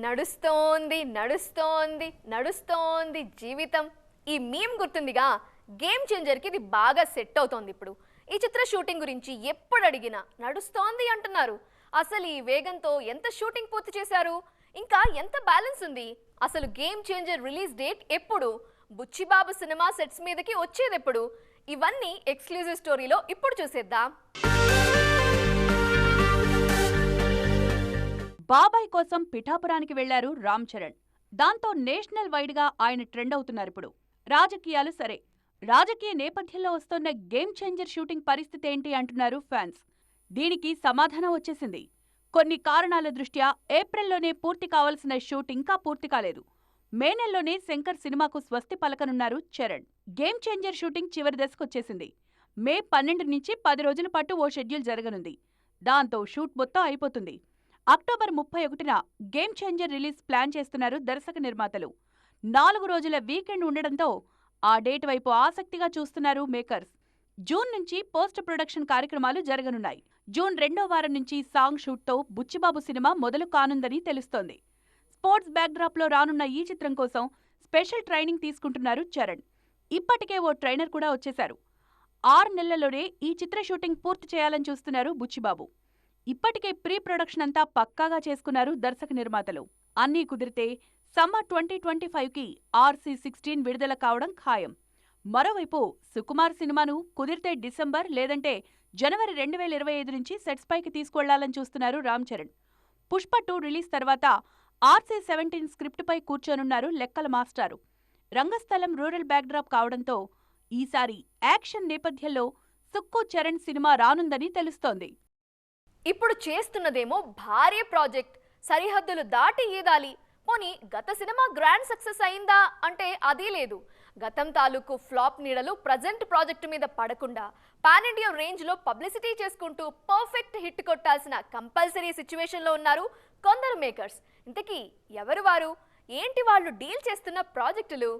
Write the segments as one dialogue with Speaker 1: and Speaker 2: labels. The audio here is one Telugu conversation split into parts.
Speaker 1: నడుస్తోంది నడుస్తోంది నడుస్తోంది జీవితం. ఈ మీమ్ గుర్తుందిగా, గేమ్ చేంజర్కి ఇది బాగా సెట్ అవుతోంది. ఇప్పుడు ఈ చిత్ర షూటింగ్ గురించి ఎప్పుడు అడిగినా నడుస్తోంది అంటున్నారు. అసలు ఈ వేగంతో ఎంత షూటింగ్ పూర్తి చేశారు, ఇంకా ఎంత బ్యాలెన్స్ ఉంది, అసలు గేమ్ చేంజర్ రిలీజ్ డేట్ ఎప్పుడు, బుచ్చిబాబు సినిమా సెట్స్ మీదకి వచ్చేదెప్పుడు, ఇవన్నీ ఎక్స్క్లూజివ్ స్టోరీలో ఇప్పుడు చూసేద్దాం.
Speaker 2: బాబాయ్ కోసం పిఠాపురానికి వెళ్లారు రామ్ చరణ్. దాంతో నేషనల్ వైడ్ గా ఆయన ట్రెండ్ అవుతున్నారు. ఇప్పుడు రాజకీయాలు సరే, రాజకీయ నేపథ్యంలో వస్తోన్న గేమ్ చేంజర్ షూటింగ్ పరిస్థితి ఏంటి అంటున్నారు ఫ్యాన్స్. దీనికి సమాధానం వచ్చేసింది. కొన్ని కారణాల దృష్ట్యా ఏప్రిల్లోనే పూర్తి కావాల్సిన షూట్ ఇంకా పూర్తి కాలేదు. మే నెలలోనే శంకర్ సినిమాకు స్వస్తి పలకనున్నారు చరణ్. గేమ్ చేంజర్ షూటింగ్ చివరి దశకొచ్చేసింది. మే 12 నుంచి 10 రోజుల పాటు ఓ షెడ్యూల్ జరగనుంది. దాంతో షూట్ మొత్తం అయిపోతుంది. అక్టోబర్ 31న గేమ్ చేంజర్ రిలీజ్ ప్లాన్ చేస్తున్నారు దర్శక నిర్మాతలు. 4 రోజుల వీకెండ్ ఉండడంతో ఆ డేట్ వైపు ఆసక్తిగా చూస్తున్నారు మేకర్స్. జూన్ నుంచి పోస్ట్ ప్రొడక్షన్ కార్యక్రమాలు జరగనున్నాయి. జూన్ 2వ వారం నుంచి సాంగ్ షూట్తో బుచ్చిబాబు సినిమా మొదలు కానుందని తెలుస్తోంది. స్పోర్ట్స్ బ్యాక్డ్రాప్లో రానున్న ఈ చిత్రం కోసం స్పెషల్ ట్రైనింగ్ తీసుకుంటున్నారు చరణ్. ఇప్పటికే ఓ ట్రైనర్ కూడా వచ్చేశారు. 6 నెలల్లోనే ఈ చిత్ర షూటింగ్ పూర్తి చేయాలని చూస్తున్నారు బుచ్చిబాబు. ఇప్పటికే ప్రీ ప్రొడక్షన్ అంతా పక్కాగా చేసుకున్నారు దర్శక నిర్మాతలు. అన్నీ కుదిరితే సమ్మర్ 2025కి RC-16 విడుదల కావడం ఖాయం. మరోవైపు సుకుమార్ సినిమాను కుదిరితే డిసెంబర్ లేదంటే జనవరి 2025 నుంచి సెట్స్ పైకి తీసుకువెళ్లాలని చూస్తున్నారు రామ్ చరణ్. పుష్ప 2 రిలీజ్ తర్వాత RC-17 స్క్రిప్టుపై కూర్చోనున్నారు లెక్కల మాస్టారు. రంగస్థలం రూరల్ బ్యాక్డ్రాప్ కావడంతో ఈసారి యాక్షన్ నేపథ్యంలో సుక్కు చరణ్ సినిమా రానుందని తెలుస్తోంది.
Speaker 1: ఇప్పుడు చేస్తున్నదేమో భారీ ప్రాజెక్ట్, సరిహద్దులు దాటి ఈదాలి. పోనీ గత సినిమా గ్రాండ్ సక్సెస్ అయిందా అంటే అదీ లేదు. గతం తాలూకు ఫ్లాప్ నీడలు ప్రజెంట్ ప్రాజెక్టు మీద పడకుండా పాన్ ఇండియా రేంజ్లో పబ్లిసిటీ చేసుకుంటూ పర్ఫెక్ట్ హిట్ కొట్టాల్సిన కంపల్సరీ సిచ్యువేషన్లో ఉన్నారు కొందరు మేకర్స్. ఇంతకీ ఎవరు వారు, ఏంటి వాళ్ళు డీల్ చేస్తున్న ప్రాజెక్టులు?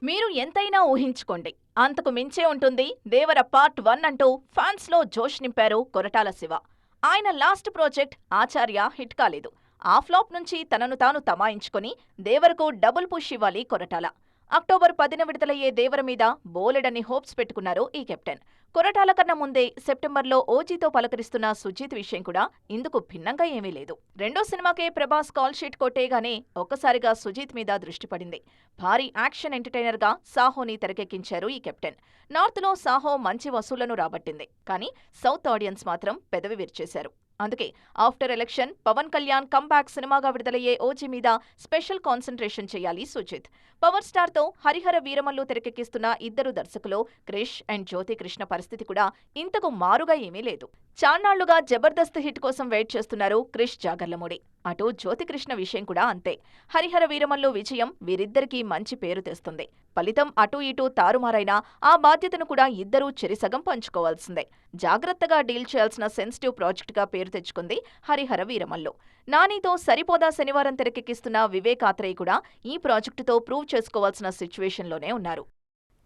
Speaker 3: మీరు ఎంతైనా ఊహించుకోండి, అంతకు మించే ఉంటుంది దేవర పార్ట్ 1 అంటూ ఫ్యాన్స్లో జోష్ నింపారు కొరటాల శివ. ఆయన లాస్ట్ ప్రాజెక్ట్ ఆచార్య హిట్ కాలేదు. ఆ ఫ్లాప్ నుంచి తనను తాను తమాయించుకొని దేవరకు డబుల్ పుష్ ఇవ్వాలి కొరటాల. అక్టోబర్ 10న విడుదలయ్యే దేవర మీద బోలెడన్ని హోప్స్ పెట్టుకున్నారు ఈ కెప్టెన్. కొరటాల కన్నా ముందే సెప్టెంబర్లో ఓజీతో పలకరిస్తున్న సుజీత్ విషయం కూడా ఇందుకు భిన్నంగా ఏమీ లేదు. రెండో సినిమాకే ప్రభాస్ కాల్ షీట్ కొట్టేగానే ఒక్కసారిగా సుజీత్ మీద దృష్టి పడింది. భారీ యాక్షన్ ఎంటర్టైనర్గా సాహోని తెరకెక్కించారు ఈ కెప్టెన్. నార్త్లో సాహో మంచి వసూళ్లను రాబట్టింది. కానీ సౌత్ ఆడియన్స్ మాత్రం పెదవి విరిచేశారు. అందుకే after election Pawan Kalyan comeback సినిమాగా విడుదలయ్యే ఓజీ మీద స్పెషల్ కాన్సంట్రేషన్ చేయాలి సుజిత్. పవర్ స్టార్తో హరిహర వీరమల్లు తెరకెక్కిస్తున్న ఇద్దరు దర్శకులు క్రిష్ అండ్ జ్యోతి కృష్ణ పరిస్థితి కూడా ఇంతకు మారుగా ఏమీ లేదు. చాన్నాళ్లుగా జబర్దస్త్ హిట్ కోసం వెయిట్ చేస్తున్నారు క్రిష్ జాగర్లమూడి. అటు జ్యోతికృష్ణ విషయం కూడా అంతే. హరిహర వీరమల్లు విజయం వీరిద్దరికీ మంచి పేరు తెస్తుంది. ఫలితం అటూ ఇటూ తారుమారైనా ఆ బాధ్యతను కూడా ఇద్దరూ చెరిసగం పంచుకోవాల్సిందే. జాగ్రత్తగా డీల్ చేయాల్సిన సెన్సిటివ్ ప్రాజెక్టుగా పేరు తెచ్చుకుంది హరిహర వీరమల్లు. నానితో సరిపోదా శనివారం తెరకెక్కిస్తున్న వివేక్ ఆత్రేయ కూడా ఈ ప్రాజెక్టుతో ప్రూవ్ చేసుకోవాల్సిన సిచ్యువేషన్లోనే ఉన్నారు.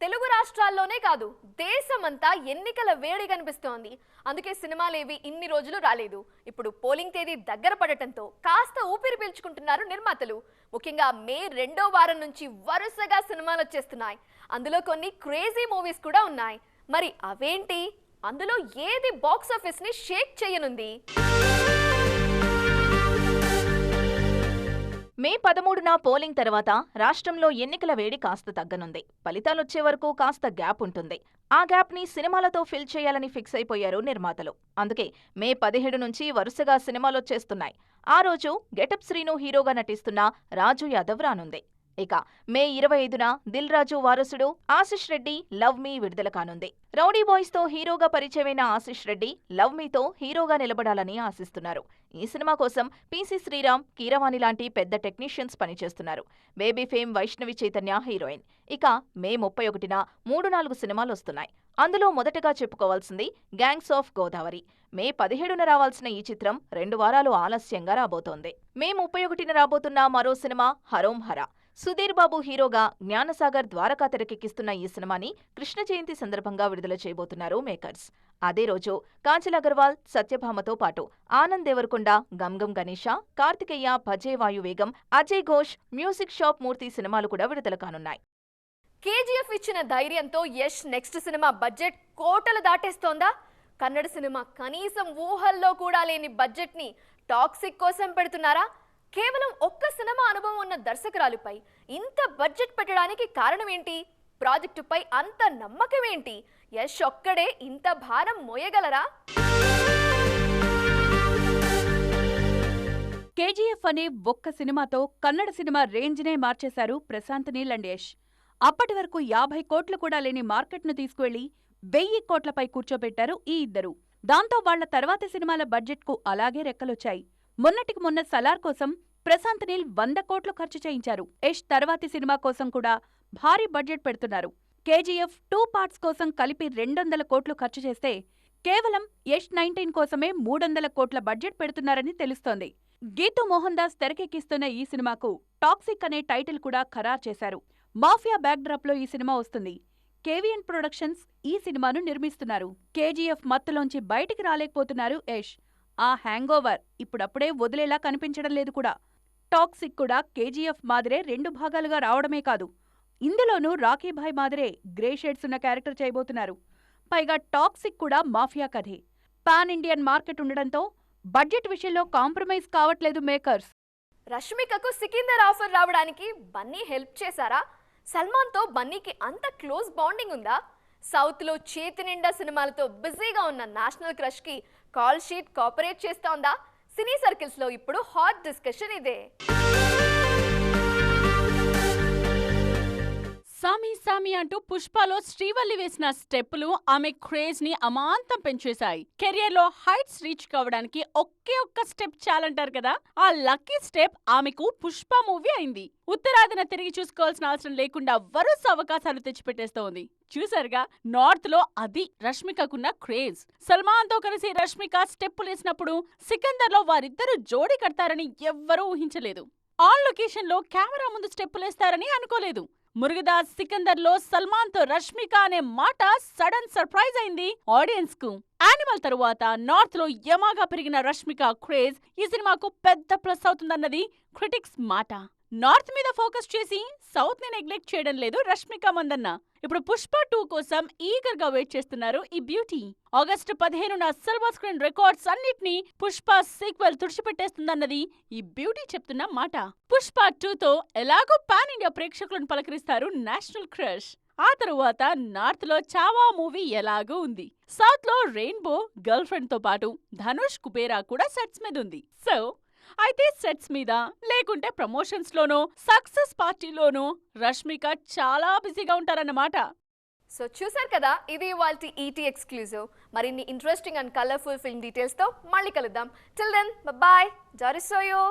Speaker 1: తెలుగు రాష్ట్రాల్లోనే కాదు, దేశమంతా ఎన్నికల వేడి కనిపిస్తోంది. అందుకే సినిమాలేవి ఇన్ని రోజులు రాలేదు. ఇప్పుడు పోలింగ్ తేదీ దగ్గర పడటంతో కాస్త ఊపిరి పీల్చుకుంటున్నారు నిర్మాతలు. ముఖ్యంగా మే 2వ వారం నుంచి వరుసగా సినిమాలు వచ్చేస్తున్నాయి. అందులో కొన్ని క్రేజీ మూవీస్ కూడా ఉన్నాయి. మరి అవేంటి, అందులో ఏది బాక్స్ ఆఫీస్ ని షేక్ చేయనుంది?
Speaker 3: మే 13న పోలింగ్ తర్వాత రాష్ట్రంలో ఎన్నికల వేడి కాస్త తగ్గనుంది. ఫలితాలొచ్చే వరకు కాస్త గ్యాప్ ఉంటుంది. ఆ గ్యాప్ని సినిమాలతో ఫిల్ చేయాలని ఫిక్స్ అయిపోయారు నిర్మాతలు. అందుకే మే 17 నుంచి వరుసగా సినిమాలొచ్చేస్తున్నాయి. ఆ రోజు గెటప్ శ్రీను హీరోగా నటిస్తున్న రాజు యాదవ్ రానుంది. ఇక మే 25న దిల్ రాజు వారసుడు ఆశిష్ రెడ్డి లవ్ మీ విడుదల కానుంది. రౌడీ బాయ్స్ తో హీరోగా పరిచయమైన ఆశిష్ రెడ్డి లవ్ మీతో హీరోగా నిలబడాలని ఆశిస్తున్నారు. ఈ సినిమా కోసం పీసీ శ్రీరామ్, కీరవాణి లాంటి పెద్ద టెక్నీషియన్స్ పనిచేస్తున్నారు. Baby fame Vaishnavi Chaitanya heroine. ఇక మే 31న 3-4 సినిమాలొస్తున్నాయి. అందులో మొదటగా చెప్పుకోవాల్సింది గ్యాంగ్స్ ఆఫ్ గోదావరి. మే 17న రావాల్సిన ఈ చిత్రం 2 వారాలు ఆలస్యంగా రాబోతోంది. మే 31న రాబోతున్న మరో సినిమా హరోం హర. సుధీర్ బాబు హీరోగా జ్ఞానసాగర్ ద్వారకా తెరకెక్కిస్తున్న ఈ సినిమాని కృష్ణ జయంతి సందర్భంగా విడుదల చేయబోతున్నారు మేకర్స్. అదే రోజు కాజల్ అగర్వాల్, సత్యభామతో పాటు ఆనంద్ దేవరకొండ, గమ్ గణేష, కార్తికేయ, భజే వాయువేగం, అజయ్ ఘోష్, మ్యూజిక్ షాప్ మూర్తి సినిమాలు కూడా విడుదల కానున్నాయి.
Speaker 1: కేజీఎఫ్ ఇచ్చిన ధైర్యంతో యష్ నెక్స్ట్ సినిమా బడ్జెట్ కోటలు దాటేస్తోందా? కన్నడ సినిమా కనీసం ఊహల్లో కూడా లేని బడ్జెట్ ని టాక్సిక్ కోసం పెడుతున్నారా? కేవలం ఒక్క సినిమా అనుభవం ఉన్న దర్శకురాలుపై ఇంత బడ్జెట్ పెట్టడానికి కారణం ఏంటి? ప్రాజెక్టుపై అంత నమ్మకం ఏంటి? యష్ ఒక్కడే ఇంత భారం మోయగలరా?
Speaker 2: కేజీఎఫ్ అనే ఒక్క సినిమాతో కన్నడ సినిమా రేంజ్నే మార్చేశారు ప్రశాంత్ నీల్ అండ్ యష్. అప్పటి వరకు 50 కోట్లు కూడా లేని మార్కెట్ను తీసుకువెళ్లి 1000 కోట్లపై కూర్చోబెట్టారు ఈ ఇద్దరు. దాంతో వాళ్ల తర్వాతి సినిమాల బడ్జెట్కు అలాగే రెక్కలొచ్చాయి. మొన్నటికి మొన్న సలార్ కోసం ప్రశాంత్ నీల్ 100 కోట్లు ఖర్చు చేయించారు. యష్ తర్వాతి సినిమా కోసం కూడా భారీ బడ్జెట్ పెడుతున్నారు. కేజీఎఫ్ 2 పార్ట్స్ కోసం కలిపి 200 కోట్లు ఖర్చు చేస్తే కేవలం యష్ 19 కోసమే 300 కోట్ల బడ్జెట్ పెడుతున్నారని తెలుస్తోంది. గీతూ మోహన్ దాస్ తెరకెక్కిస్తున్న ఈ సినిమాకు టాక్సిక్ అనే టైటిల్ కూడా ఖరారు చేశారు. మాఫియా బ్యాక్డ్రాప్లో ఈ సినిమా వస్తుంది. కేవీఎన్ ప్రొడక్షన్స్ ఈ సినిమాను నిర్మిస్తున్నారు. కేజీఎఫ్ మత్తులోంచి బయటికి రాలేకపోతున్నారు యష్. ఆ హ్యాంగోవర్ ఇప్పుడప్పుడే వదిలేలా కనిపించడం లేదు కూడా. టాక్సిక్ కూడా కేజీఎఫ్ మాదిరే 2 భాగాలుగా రావడమే కాదు, ఇందులోనూ రాకీభాయ్ మాదిరే గ్రే షేడ్స్ ఉన్న క్యారెక్టర్ చేయబోతున్నారు. పైగా టాక్సిక్ కూడా మాఫియా కథే. పాన్ ఇండియన్ మార్కెట్ ఉండడంతో బడ్జెట్ విషయంలో కాంప్రమైజ్ కావట్లేదు మేకర్స్.
Speaker 1: రష్మికకు సికిందర్ ఆఫర్ రావడానికి బన్నీ హెల్ప్ చేశారా? సల్మాన్తో బన్నీకి అంత క్లోజ్ బాండింగ్ ఉందా? సౌత్లో చేతి నిండా సినిమాలతో బిజీగా ఉన్న నేషనల్ క్రష్కి కాల్ షీట్ కోఆపరేట్ చేస్తోందా? సినీ సర్కిల్స్లో ఇప్పుడు హాట్ డిస్కషన్ ఇదే.
Speaker 4: సామి సామి అంటూ పుష్పలో శ్రీవల్లి వేసిన స్టెప్పులు ఆమె క్రేజ్ ని అమాంతం పెంచేశాయి. కెరియర్ లో హైట్స్ రీచ్ కావడానికి ఒకే ఒక్క స్టెప్ చాలంటారు కదా, ఆ లక్కీ స్టెప్ ఆమెకు పుష్ప మూవీ అయింది. ఉత్తరాదిన తిరిగి చూసుకోవాల్సిన అవసరం లేకుండా వరుస అవకాశాలు తెచ్చిపెట్టేస్తోంది. చూసారుగా, నార్త్ లో అది రష్మికకున్న క్రేజ్. సల్మాన్ తో కలిసి రష్మిక స్టెప్పులేసినప్పుడు సికందర్ లో వారిద్దరూ జోడీ కడతారని ఎవ్వరూ ఊహించలేదు. ఆన్ లొకేషన్ లో కెమెరా ముందు స్టెప్పులేస్తారని అనుకోలేదు. మురుగదాస్ సికందర్ లో సల్మాన్ తో రష్మిక అనే మాట సడన్ సర్ప్రైజ్ అయింది ఆడియన్స్ కు. యానిమల్ తరువాత నార్త్ లో యమాగా పెరిగిన రష్మిక క్రేజ్ ఈ సినిమాకు పెద్ద ప్లస్ అవుతుందన్నది క్రిటిక్స్ మాట. నార్త్ మీద ఫోకస్ చేసి సౌత్ ని నెగ్లెక్ట్ చేయడం లేదు రష్మిక మందన్న. ఇప్పుడు పుష్ప 2 కోసం ఈగర్ గా వెయిట్ చేస్తున్నారు ఈ బ్యూటీ. ఆగస్టు 15న సిల్వర్ స్క్రీన్ రికార్డ్స్ అన్నిటినీ పుష్ప సీక్వెల్ తుడిచిపెట్టేస్తుందన్నది ఈ బ్యూటీ చెప్తున్న మాట. పుష్ప 2తో ఎలాగో పాన్ ఇండియా ప్రేక్షకులను పలకరిస్తారు నేషనల్ క్రష్. ఆ తరువాత నార్త్ లో చావా మూవీ ఎలాగూ ఉంది. సౌత్ లో రెయిన్బో, గర్ల్ ఫ్రెండ్ తో పాటు ధనుష్, కుబేరా కూడా సెట్స్ మీద ఉంది. సో అయితే సెట్స్ మీద లేకుంటే ప్రమోషన్స్ లోనో సక్సెస్ పార్టీలోనో రష్మిక చాలా బిజీగా ఉంటారన్నమాట.
Speaker 1: సో చూసారు కదా, ఇది ఇవాల్టి ఈటీ ఎక్స్క్లూజివ్. మరిన్ని ఇంట్రెస్టింగ్ అండ్ కలర్ఫుల్ ఫిల్మ్ డీటెయిల్స్తో మళ్ళీ కలుద్దాం. Till then bye, జారిసోయో.